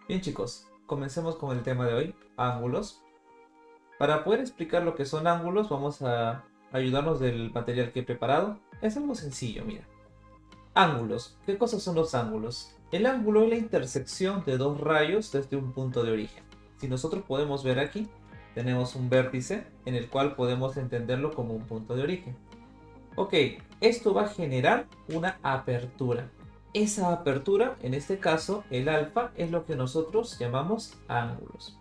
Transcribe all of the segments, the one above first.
Bien chicos, comencemos con el tema de hoy, ángulos. Para poder explicar lo que son ángulos, vamos a ayudarnos del material que he preparado. Es algo sencillo, mira. Ángulos. ¿Qué cosas son los ángulos? El ángulo es la intersección de dos rayos desde un punto de origen. Si nosotros podemos ver aquí, tenemos un vértice en el cual podemos entenderlo como un punto de origen. Ok, esto va a generar una apertura. Esa apertura, en este caso, el alfa, es lo que nosotros llamamos ángulos.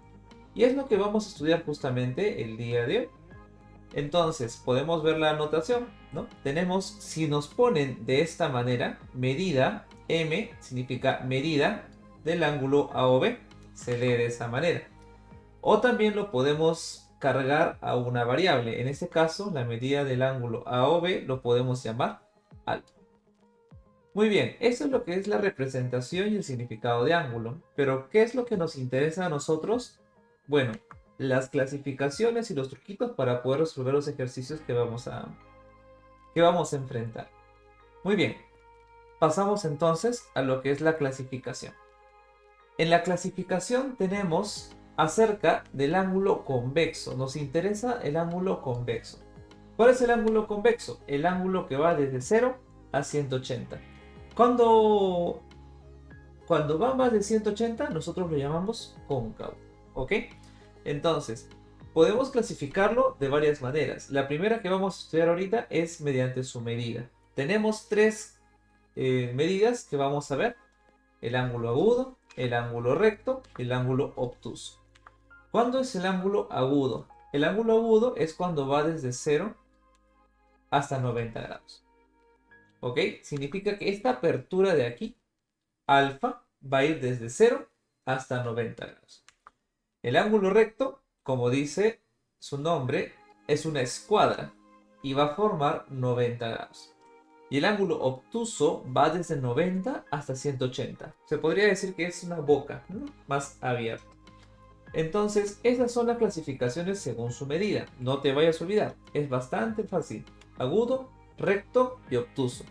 Y es lo que vamos a estudiar justamente el día de hoy. Entonces, podemos ver la anotación, ¿no? Tenemos, si nos ponen de esta manera, medida, M significa medida del ángulo AOB. Se lee de esa manera. O también lo podemos cargar a una variable. En este caso, la medida del ángulo AOB lo podemos llamar alfa. Muy bien, eso es lo que es la representación y el significado de ángulo. Pero, ¿qué es lo que nos interesa a nosotros? Bueno, las clasificaciones y los truquitos para poder resolver los ejercicios que vamos a enfrentar. Muy bien, pasamos entonces a lo que es la clasificación. En la clasificación tenemos acerca del ángulo convexo. Nos interesa el ángulo convexo. ¿Cuál es el ángulo convexo? El ángulo que va desde 0 a 180. Cuando, cuando va más de 180, nosotros lo llamamos cóncavo. ¿Ok? Entonces, podemos clasificarlo de varias maneras. La primera que vamos a estudiar ahorita es mediante su medida. Tenemos tres medidas que vamos a ver: el ángulo agudo, el ángulo recto y el ángulo obtuso. ¿Cuándo es el ángulo agudo? El ángulo agudo es cuando va desde 0 hasta 90 grados. ¿Ok? Significa que esta apertura de aquí, alfa, va a ir desde 0 hasta 90 grados. El ángulo recto, como dice su nombre, es una escuadra y va a formar 90 grados. Y el ángulo obtuso va desde 90 hasta 180. Se podría decir que es una boca, ¿no?, más abierta. Entonces, esas son las clasificaciones según su medida. No te vayas a olvidar, es bastante fácil: agudo, recto y obtuso.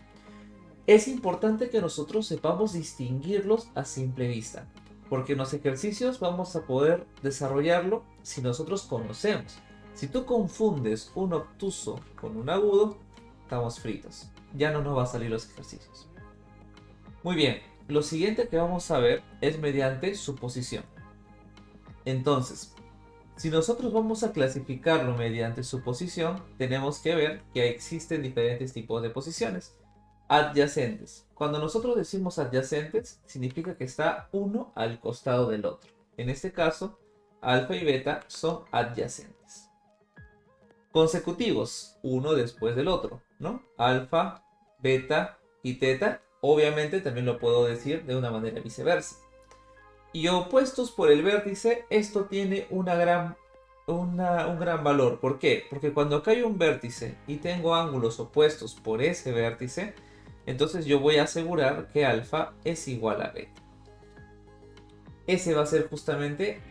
Es importante que nosotros sepamos distinguirlos a simple vista, porque en los ejercicios vamos a poder desarrollarlo si nosotros conocemos. Si tú confundes un obtuso con un agudo, estamos fritos. Ya no nos va a salir los ejercicios. Muy bien, lo siguiente que vamos a ver es mediante su posición. Entonces, si nosotros vamos a clasificarlo mediante su posición, tenemos que ver que existen diferentes tipos de posiciones. Adyacentes. Cuando nosotros decimos adyacentes, significa que está uno al costado del otro. En este caso, alfa y beta son adyacentes. Consecutivos, uno después del otro, ¿no? Alfa, beta y teta. Obviamente también lo puedo decir de una manera viceversa. Y opuestos por el vértice, esto tiene un gran valor. ¿Por qué? Porque cuando acá hay un vértice y tengo ángulos opuestos por ese vértice, entonces yo voy a asegurar que alfa es igual a beta. Ese va a ser justamente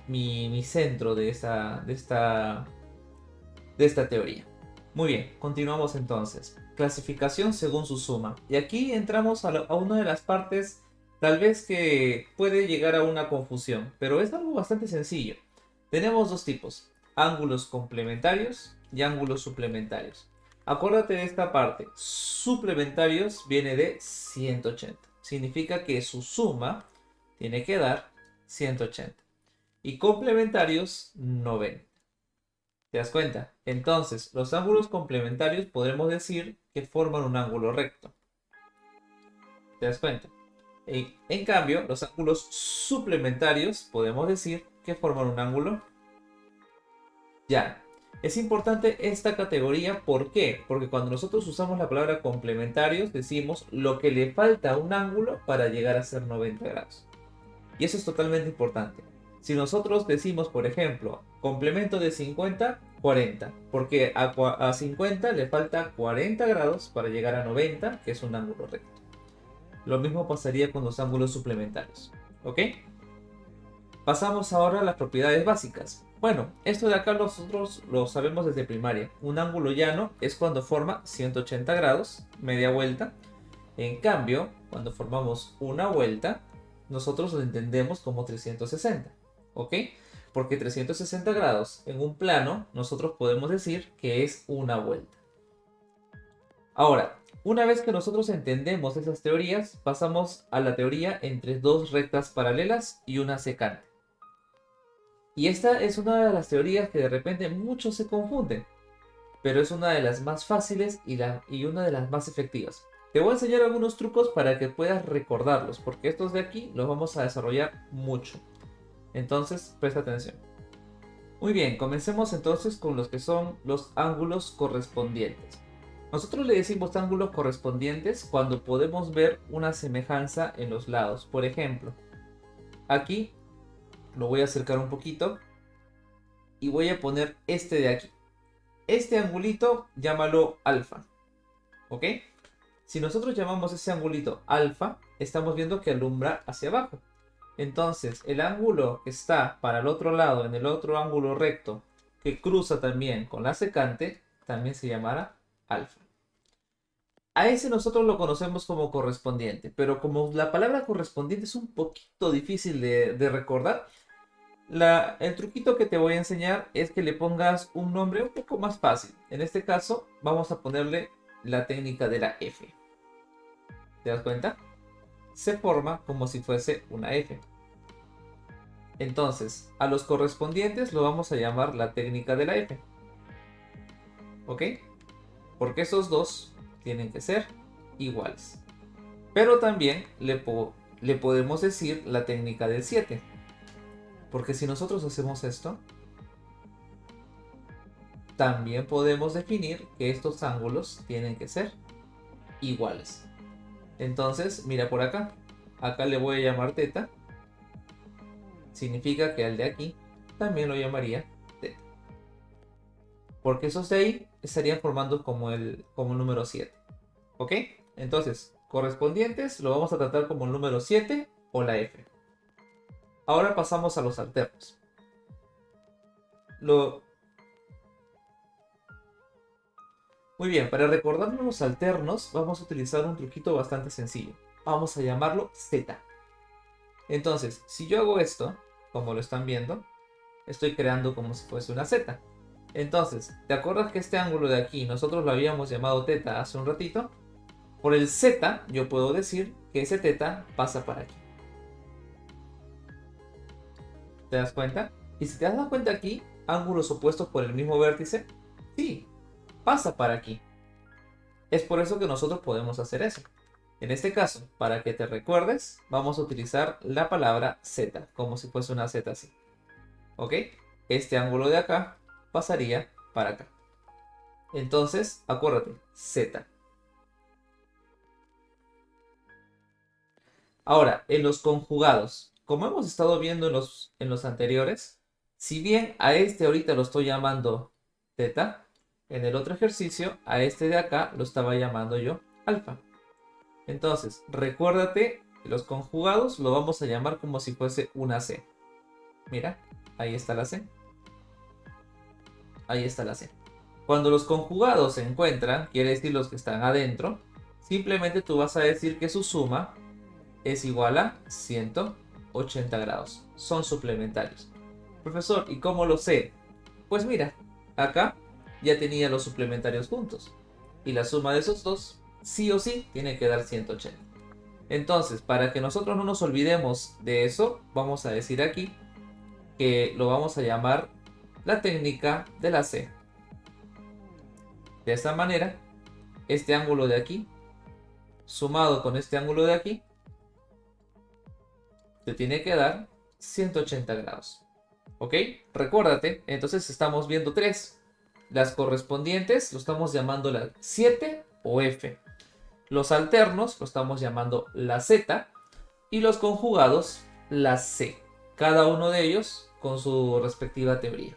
mi centro de esta teoría. Muy bien, continuamos entonces. Clasificación según su suma. Y aquí entramos a una de las partes tal vez que puede llegar a una confusión, pero es algo bastante sencillo. Tenemos dos tipos: ángulos complementarios y ángulos suplementarios. Acuérdate de esta parte: suplementarios viene de 180. Significa que su suma tiene que dar 180. Y complementarios 90. ¿Te das cuenta? Entonces, los ángulos complementarios podremos decir que forman un ángulo recto. ¿Te das cuenta? En cambio, los ángulos suplementarios podemos decir que forman un ángulo llano. Es importante esta categoría, ¿por qué? Porque cuando nosotros usamos la palabra complementarios, decimos lo que le falta a un ángulo para llegar a ser 90 grados. Y eso es totalmente importante. Si nosotros decimos, por ejemplo, complemento de 50, 40, porque a 50 le falta 40 grados para llegar a 90, que es un ángulo recto. Lo mismo pasaría con los ángulos suplementarios. ¿Ok? Pasamos ahora a las propiedades básicas. Bueno, esto de acá nosotros lo sabemos desde primaria. Un ángulo llano es cuando forma 180 grados, media vuelta. En cambio, cuando formamos una vuelta, nosotros lo entendemos como 360, ¿ok? Porque 360 grados en un plano, nosotros podemos decir que es una vuelta. Ahora, una vez que nosotros entendemos esas teorías, pasamos a la teoría entre dos rectas paralelas y una secante. Y esta es una de las teorías que de repente muchos se confunden, pero es una de las más fáciles y una de las más efectivas. Te voy a enseñar algunos trucos para que puedas recordarlos, porque estos de aquí los vamos a desarrollar mucho. Entonces, presta atención. Muy bien, comencemos entonces con los que son los ángulos correspondientes. Nosotros le decimos ángulos correspondientes cuando podemos ver una semejanza en los lados. Por ejemplo, aquí lo voy a acercar un poquito y voy a poner este de aquí. Este angulito, llámalo alfa, ¿ok? Si nosotros llamamos ese angulito alfa, estamos viendo que alumbra hacia abajo. Entonces, el ángulo que está para el otro lado, en el otro ángulo recto, que cruza también con la secante, también se llamará alfa. A ese nosotros lo conocemos como correspondiente, pero como la palabra correspondiente es un poquito difícil de recordar, el truquito que te voy a enseñar es que le pongas un nombre un poco más fácil. En este caso, vamos a ponerle la técnica de la F. ¿Te das cuenta? Se forma como si fuese una F. Entonces, a los correspondientes lo vamos a llamar la técnica de la F. ¿Ok? Porque esos dos tienen que ser iguales. Pero también le podemos decir la técnica del 7. Porque si nosotros hacemos esto, también podemos definir que estos ángulos tienen que ser iguales. Entonces, mira por acá. Acá le voy a llamar teta. Significa que al de aquí también lo llamaría teta. Porque esos de ahí estarían formando como el número 7. ¿Ok? Entonces, correspondientes lo vamos a tratar como el número 7 o la F. Ahora pasamos a los alternos. Muy bien, para recordarnos los alternos vamos a utilizar un truquito bastante sencillo. Vamos a llamarlo Z. Entonces, si yo hago esto, como lo están viendo, estoy creando como si fuese una Z. Entonces, ¿te acuerdas que este ángulo de aquí nosotros lo habíamos llamado teta hace un ratito? Por el Z yo puedo decir que ese teta pasa para aquí. ¿Te das cuenta? Y si te has dado cuenta aquí, ángulos opuestos por el mismo vértice, sí, pasa para aquí. Es por eso que nosotros podemos hacer eso. En este caso, para que te recuerdes, vamos a utilizar la palabra Z, como si fuese una Z así. ¿Ok? Este ángulo de acá pasaría para acá. Entonces, acuérdate, Z. Ahora, en los conjugados, como hemos estado viendo en los anteriores, si bien a este ahorita lo estoy llamando teta, en el otro ejercicio, a este de acá lo estaba llamando yo alfa. Entonces, recuérdate que los conjugados lo vamos a llamar como si fuese una C. Mira, ahí está la C. Ahí está la C. Cuando los conjugados se encuentran, quiere decir los que están adentro, simplemente tú vas a decir que su suma es igual a 180 grados. Son suplementarios. Profesor, ¿y cómo lo sé? Pues mira, acá ya tenía los suplementarios juntos. Y la suma de esos dos, sí o sí, tiene que dar 180. Entonces, para que nosotros no nos olvidemos de eso, vamos a decir aquí que lo vamos a llamar la técnica de la C. De esta manera, este ángulo de aquí, sumado con este ángulo de aquí, te tiene que dar 180 grados. ¿Ok? Recuérdate, entonces estamos viendo tres. Las correspondientes lo estamos llamando la 7 o F. Los alternos lo estamos llamando la Z. Y los conjugados la C. Cada uno de ellos con su respectiva teoría.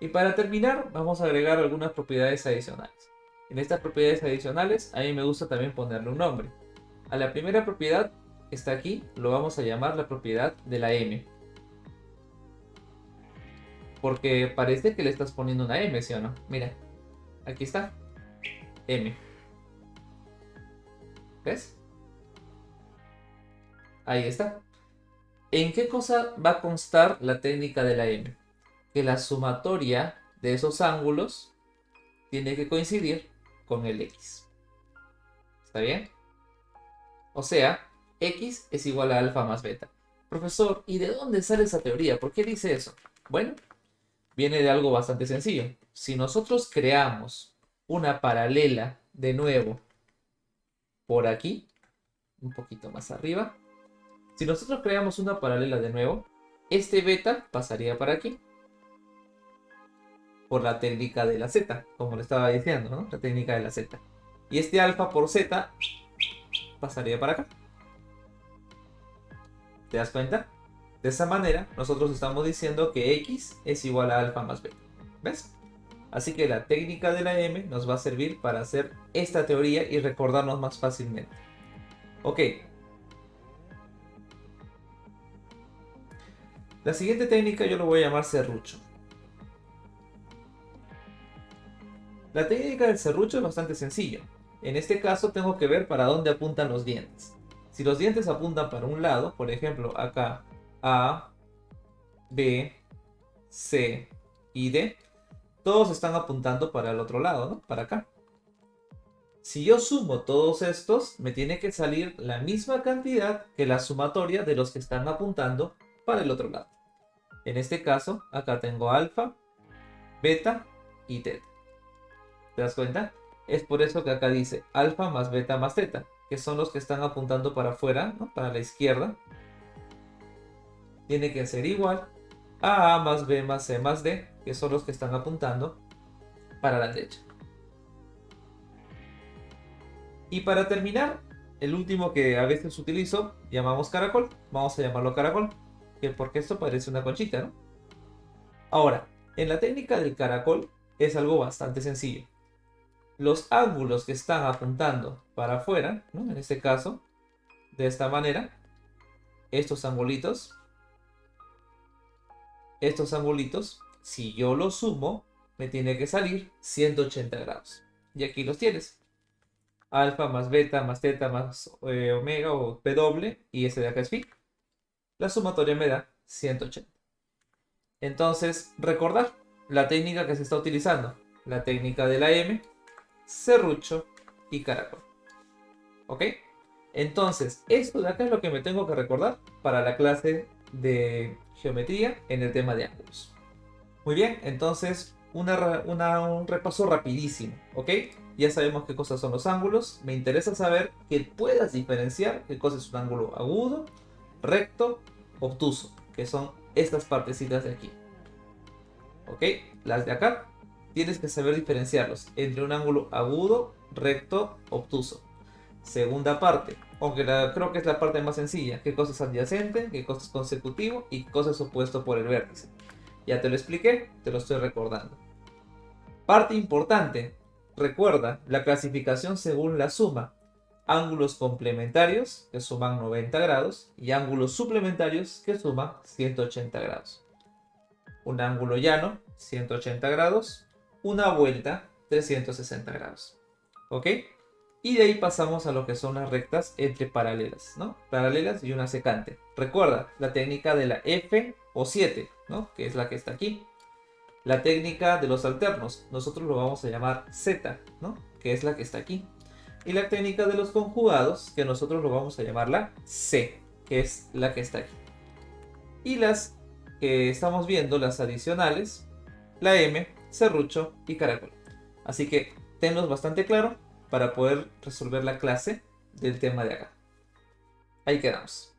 Y para terminar, vamos a agregar algunas propiedades adicionales. En estas propiedades adicionales, a mí me gusta también ponerle un nombre. A la primera propiedad, está aquí, lo vamos a llamar la propiedad de la M. Porque parece que le estás poniendo una M, ¿sí o no? Mira, aquí está, M. ¿Ves? Ahí está. ¿En qué cosa va a constar la técnica de la M? Que la sumatoria de esos ángulos tiene que coincidir con el X. ¿Está bien? O sea, X es igual a alfa más beta. Profesor, ¿y de dónde sale esa teoría? ¿Por qué dice eso? Bueno, viene de algo bastante sencillo. Si nosotros creamos una paralela de nuevo por aquí, un poquito más arriba, si nosotros creamos una paralela de nuevo, este beta pasaría para aquí, por la técnica de la Z, como le estaba diciendo, ¿no? La técnica de la Z. Y este alfa por Z pasaría para acá. ¿Te das cuenta? De esa manera, nosotros estamos diciendo que X es igual a alfa más beta. ¿Ves? Así que la técnica de la M nos va a servir para hacer esta teoría y recordarnos más fácilmente. Ok. La siguiente técnica yo lo voy a llamar serrucho. La técnica del serrucho es bastante sencilla. En este caso tengo que ver para dónde apuntan los dientes. Si los dientes apuntan para un lado, por ejemplo acá A, B, C y D, todos están apuntando para el otro lado, ¿no? Para acá. Si yo sumo todos estos, me tiene que salir la misma cantidad que la sumatoria de los que están apuntando para el otro lado. En este caso, acá tengo alfa, beta y teta. ¿Te das cuenta? Es por eso que acá dice alfa más beta más teta, que son los que están apuntando para afuera, ¿no? Para la izquierda. Tiene que ser igual a A más B más C más D, que son los que están apuntando para la derecha. Y para terminar, el último que a veces utilizo, llamamos caracol. Vamos a llamarlo caracol, porque esto parece una conchita, ¿no? Ahora, en la técnica del caracol es algo bastante sencillo. Los ángulos que están apuntando para afuera, ¿no? En este caso, de esta manera, estos angulitos, si yo los sumo, me tiene que salir 180 grados. Y aquí los tienes. Alfa más beta más teta más omega o W y ese de acá es phi. La sumatoria me da 180. Entonces, recordar la técnica que se está utilizando. La técnica de la M, serrucho y caracol. ¿Ok? Entonces, esto de acá es lo que me tengo que recordar para la clase de geometría en el tema de ángulos. Muy bien, entonces un repaso rapidísimo, ¿ok? Ya sabemos qué cosas son los ángulos. Me interesa saber que puedas diferenciar qué cosa es un ángulo agudo, recto, obtuso, que son estas partecitas de aquí. ¿Ok? Las de acá, tienes que saber diferenciarlos entre un ángulo agudo, recto, obtuso. Segunda parte, aunque creo que es la parte más sencilla, qué cosa es adyacente, qué cosa es consecutivo y qué cosa es opuesto por el vértice. Ya te lo expliqué, te lo estoy recordando. Parte importante, recuerda la clasificación según la suma. Ángulos complementarios que suman 90 grados y ángulos suplementarios que suman 180 grados. Un ángulo llano, 180 grados, una vuelta, 360 grados. ¿Ok? Y de ahí pasamos a lo que son las rectas entre paralelas, ¿no? Paralelas y una secante. Recuerda la técnica de la F o 7, ¿no? Que es la que está aquí. La técnica de los alternos, nosotros lo vamos a llamar Z, ¿no? Que es la que está aquí. Y la técnica de los conjugados, que nosotros lo vamos a llamar la C, que es la que está aquí. Y las que estamos viendo, las adicionales, la M, serrucho y caracol. Así que tenlos bastante claro para poder resolver la clase del tema de acá. Ahí quedamos.